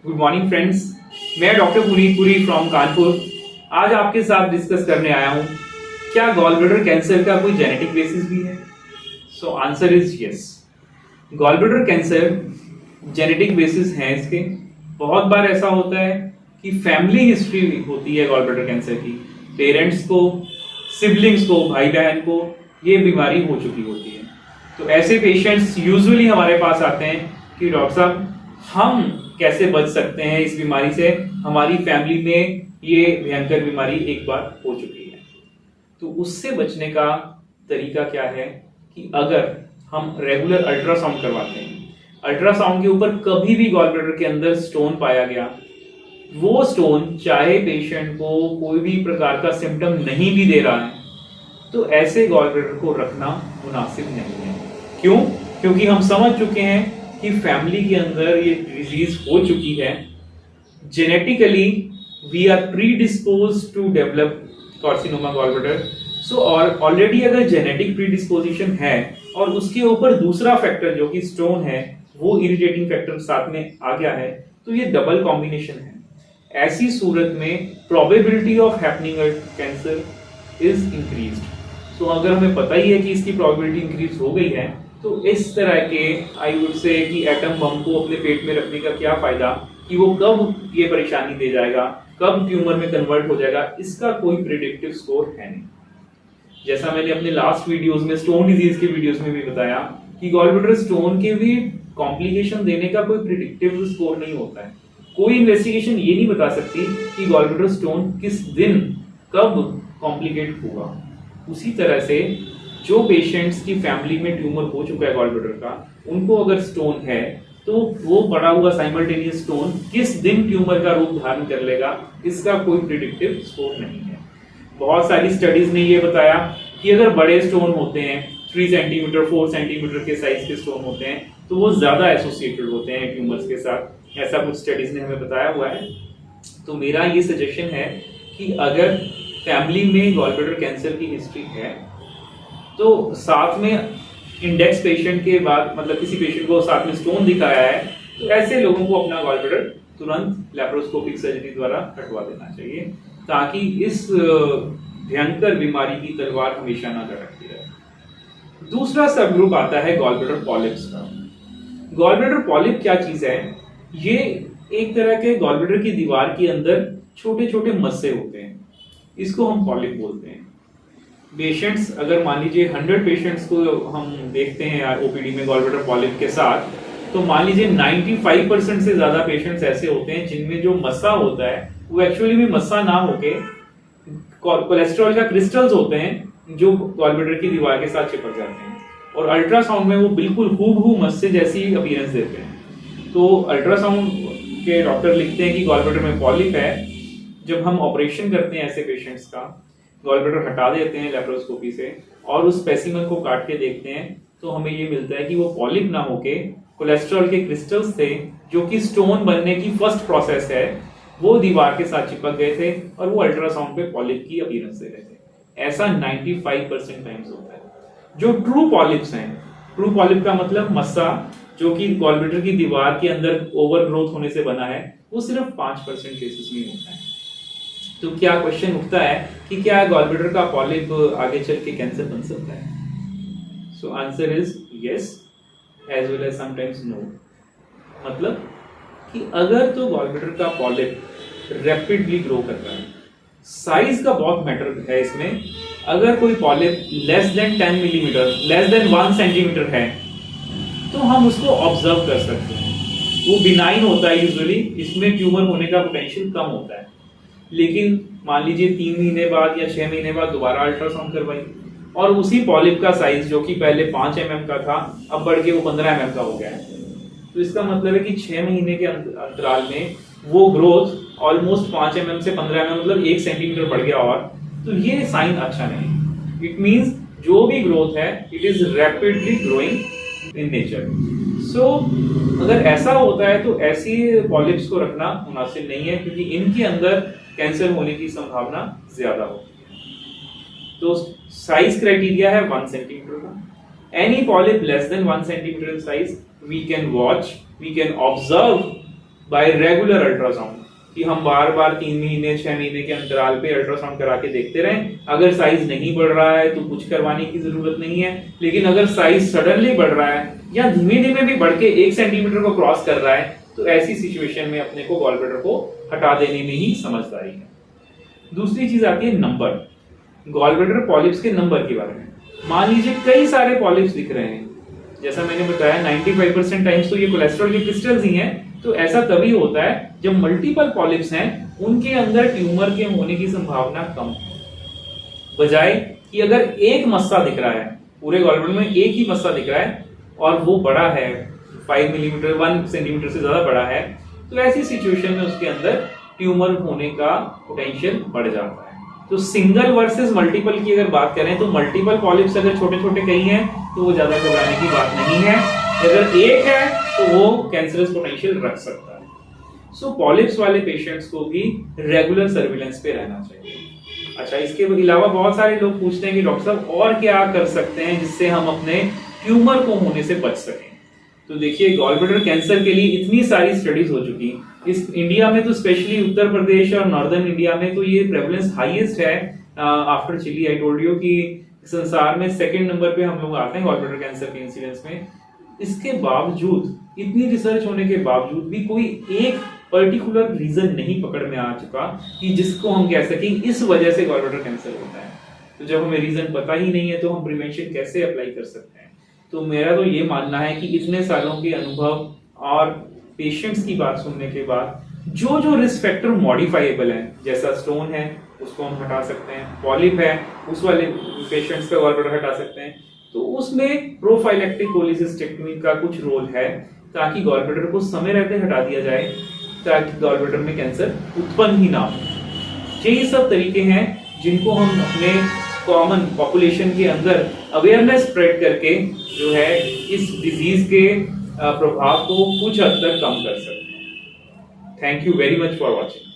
Good morning friends, मैं doctor Puneet Puri from Kanpur आज आपके साथ डिस्कस करने आया हूँ क्या गॉल ब्लैडर कैंसर का कोई जेनेटिक बेसिस भी है। So answer is yes. Gall bladder cancer genetic basis हैं इसके। बहुत बार ऐसा होता है कि फैमिली हिस्ट्री होती है गॉल ब्लैडर कैंसर की, पेरेंट्स को, सिबलिंग्स को, भाई बहन को ये बीमारी हो चुकी होती है। तो ऐसे पेशेंट्स यूजुअली हमारे पास आते हैं कि डॉक्टर साहब हम कैसे बच सकते हैं इस बीमारी से, हमारी फैमिली में ये भयंकर बीमारी एक बार हो चुकी है। तो उससे बचने का तरीका क्या है कि अगर हम रेगुलर अल्ट्रासाउंड करवाते हैं, अल्ट्रासाउंड के ऊपर कभी भी गॉल ब्लैडर के अंदर स्टोन पाया गया, वो स्टोन चाहे पेशेंट को कोई भी प्रकार का सिम्टम नहीं भी दे रहा है, तो ऐसे गॉल ब्लैडर को रखना मुनासिब नहीं है। क्यों? क्योंकि हम समझ चुके हैं कि फैमिली के अंदर ये डिजीज हो चुकी है, genetically we are predisposed to develop carcinoma gall bladder. So और ऑलरेडी अगर जेनेटिक प्रीडिस्पोजिशन है और उसके ऊपर दूसरा फैक्टर जो कि स्टोन है वो इरिटेटिंग फैक्टर साथ में आ गया है, तो ये डबल कॉम्बिनेशन है। ऐसी सूरत में probability of happening a cancer is increased. तो अगर हमें पता ही है कि इसकी प्रोबेबिलिटी इंक्रीज हो गई है, तो इस तरह के आई वुड से कि एटम बम को अपने पेट में रखने का क्या फायदा कि वो कब ये परेशानी दे जाएगा, कब ट्यूमर में कन्वर्ट हो जाएगा, इसका कोई प्रिडिक्टिव स्कोर है नहीं। जैसा मैंने अपने लास्ट वीडियोस में स्टोन डिजीज के वीडियोस में भी बताया कि गॉल ब्लैडर स्टोन के भी कॉम्प्लिकेशन देने का कोई प्रिडिक्टिव स्कोर नहीं होता है। कोई इन्वेस्टिगेशन ये नहीं बता सकती कि गॉल ब्लैडर स्टोन किस दिन कब कॉम्प्लिकेट होगा। उसी तरह से जो पेशेंट्स की फैमिली में ट्यूमर हो चुका है गॉल ब्लैडर का, उनको अगर स्टोन है तो वो बड़ा हुआ साइमल्टेनियस स्टोन किस दिन ट्यूमर का रूप धारण कर लेगा, इसका कोई प्रिडिक्टिव स्कोर नहीं है। बहुत सारी स्टडीज ने ये बताया कि अगर बड़े स्टोन होते हैं 3 सेंटीमीटर 4 सेंटीमीटर के साइज के स्टोन होते हैं तो वो ज्यादा एसोसिएटेड होते हैं ट्यूमर्स के साथ। ऐसा कुछ स्टडीज ने हमें बताया हुआ है। तो मेरा ये सजेशन है कि अगर फैमिली में गॉल ब्लैडर कैंसर की हिस्ट्री है तो साथ में इंडेक्स पेशेंट के बाद, मतलब किसी पेशेंट को साथ में स्टोन दिखाया है, तो ऐसे लोगों को अपना गॉल ब्लैडर तुरंत लैप्रोस्कोपिक सर्जरी द्वारा हटवा देना चाहिए, ताकि इस भयंकर बीमारी की तलवार हमेशा ना लटकती रहे। दूसरा सब ग्रुप आता है गॉल ब्लैडर पॉलिप्स का। गॉल ब्लैडर पॉलिप क्या चीज है? ये एक तरह के गॉल ब्लैडर की दीवार के अंदर छोटे छोटे मस्से होते हैं, इसको हम पॉलिप बोलते हैं। पेशेंट्स, अगर मान लीजिए 100 पेशेंट्स को हम देखते हैं ओपीडी में गॉल ब्लैडर पॉलिप के साथ, तो मान लीजिए 95% से ज्यादा पेशेंट्स ऐसे होते हैं जिनमें जो मस्सा होता है वो एक्चुअली में मस्सा ना होके कोलेस्ट्रॉल का क्रिस्टल्स होते हैं जो गॉल ब्लैडर की दीवार के साथ चिपक जाते हैं, और अल्ट्रासाउंड में वो बिल्कुल हूबहू मस्से जैसी अपीयरेंस देते हैं। तो अल्ट्रासाउंड के डॉक्टर लिखते हैं कि गॉल ब्लैडर में पॉलिप है। जब हम ऑपरेशन करते हैं ऐसे पेशेंट्स का, गॉल ब्लैडर हटा देते हैं लेप्रोस्कोपी से और उस स्पेसिमेन को काट के देखते हैं, तो हमें ये मिलता है कि वो पॉलिप ना होके कोलेस्ट्रॉल के क्रिस्टल्स थे जो कि स्टोन बनने की फर्स्ट प्रोसेस है, वो दीवार के साथ चिपक गए थे और वो अल्ट्रासाउंड पे पॉलिप की अपीयरेंस दे रहे थे। ऐसा 95% टाइम्स होता है। जो ट्रू पॉलिप्स हैं, ट्रू पॉलिप का मतलब मस्सा जो कि गॉल ब्लैडर की दीवार के अंदर ओवरग्रोथ होने से बना है, वो सिर्फ 5% केसेस में होता है। तो क्या क्वेश्चन उठता है कि क्या गॉल ब्लैडर का पॉलिप आगे चल के कैंसर बन सकता है? So answer is yes as well as sometimes no. मतलब कि अगर तो गॉल ब्लैडर का पॉलिप रैपिडली ग्रो कर रहा है, साइज का बहुत मैटर है इसमें। अगर कोई polyp less then 10 millimetre, less than 1 centimetre है, तो हम उसको ऑब्जर्व कर सकते हैं। वो बिनाइन होता है यूजुअली, इसमें ट्यूमर होने का पोटेंशियल कम होता है। लेकिन मान लीजिए 3 महीने बाद या 6 महीने बाद दोबारा अल्ट्रासाउंड करवाई और उसी पॉलिप का साइज जो कि पहले 5 mm का था, अब बढ़ के वो 15 mm का हो गया है, तो इसका मतलब है कि 6 महीने के अंतराल में वो ग्रोथ ऑलमोस्ट 5 mm से 15 mm, मतलब 1 सेंटीमीटर बढ़ गया। और तो ये साइन अच्छा नहीं। इट मींस जो भी ग्रोथ है it is rapidly growing in nature. So अगर ऐसा होता है तो ऐसी पॉलिप्स को रखना मुनासिब नहीं है, क्योंकि इनके अंदर कैंसर होने की संभावना ज्यादा होती है। तो साइज क्राइटेरिया है 1 सेंटीमीटर का। Any polyp less than 1 centimetre size we can watch, we can observe by regular ultrasound, कि हम बार बार 3 महीने 6 महीने के अंतराल पे अल्ट्रासाउंड करा के देखते रहें। अगर साइज नहीं बढ़ रहा है तो कुछ करवाने की जरूरत नहीं है, लेकिन अगर साइज सडनली बढ़ रहा है या धीमे धीमे भी बढ़ के 1 सेंटीमीटर को क्रॉस कर रहा है तो ऐसी सिचुएशन में अपने को गॉल ब्लैडर को हटा देने में ही समझदारी है। दूसरी चीज आती है नंबर, गॉल ब्लैडर पॉलिप्स के नंबर के बारे में। मान लीजिए कई सारे पॉलिप्स दिख रहे हैं, जैसा मैंने बताया 95% टाइम्स तो ये कोलेस्ट्रॉल के क्रिस्टल्स ही हैं, तो ऐसा तभी होता है जब मल्टीपल पॉलिप्स हैं उनके अंदर ट्यूमर के होने की संभावना कम है, बजाय कि अगर एक मस्सा दिख रहा है, पूरे गॉल ब्लैडर में एक ही मस्सा दिख रहा है और वो बड़ा है 5 मिलीमीटर 1 सेंटीमीटर से ज्यादा बड़ा है, तो ऐसी सिचुएशन में उसके अंदर ट्यूमर होने का पोटेंशियल बढ़ जाता है। तो सिंगल वर्सेस मल्टीपल की अगर बात करें तो मल्टीपल पॉलिप्स अगर छोटे छोटे कई हैं तो वो ज्यादा घबराने की बात नहीं है, अगर एक है तो वो कैंसरस पोटेंशियल रख सकता है। सो पॉलिप्स वाले पेशेंट्स को भी रेगुलर सर्विलेंस पे रहना चाहिए। अच्छा, इसके अलावा बहुत सारे लोग पूछते हैं कि डॉक्टर साहब और क्या कर सकते हैं जिससे हम अपने ट्यूमर को होने से बच सकें। तो देखिए, गॉल ब्लैडर कैंसर के लिए इतनी सारी स्टडीज हो चुकी, इस इंडिया में तो स्पेशली उत्तर प्रदेश और नॉर्दर्न इंडिया में तो ये प्रेवलेंस हाईएस्ट है after Chile. I told you कि संसार में सेकंड नंबर पे हम लोग आते हैं गॉल ब्लैडर कैंसर के इंसिडेंस में। इसके बावजूद, इतनी रिसर्च होने के बावजूद भी कोई एक पर्टिकुलर रीजन नहीं पकड़ में आ चुका कि जिसको हम कह सकें इस वजह से गॉल ब्लैडर कैंसर होता है। तो जब हमें रीजन पता ही नहीं है तो हम प्रिवेंशन कैसे अप्लाई कर सकते हैं। तो मेरा तो ये मानना है कि इतने सालों के अनुभव और पेशेंट्स की बात सुनने के बाद जो जो रिस्क फैक्टर मॉडिफाइबल है, जैसा स्टोन है उसको हम हटा सकते हैं, पॉलिप है उस वाले पेशेंट्स का गॉल ब्लैडर हटा सकते हैं, तो उसमें प्रोफाइलेक्टिक कोलिसिस्टेक्टमी का कुछ रोल है ताकि गॉल ब्लैडर को समय रहते हटा दिया जाए, ताकि गॉल ब्लैडर में कैंसर उत्पन्न ही ना हो। यही सब तरीके हैं जिनको हम अपने कॉमन पॉपुलेशन के अंदर अवेयरनेस स्प्रेड करके जो है इस डिजीज के प्रभाव को कुछ हद तक कम कर सकते हैं। Thank you very much for watching.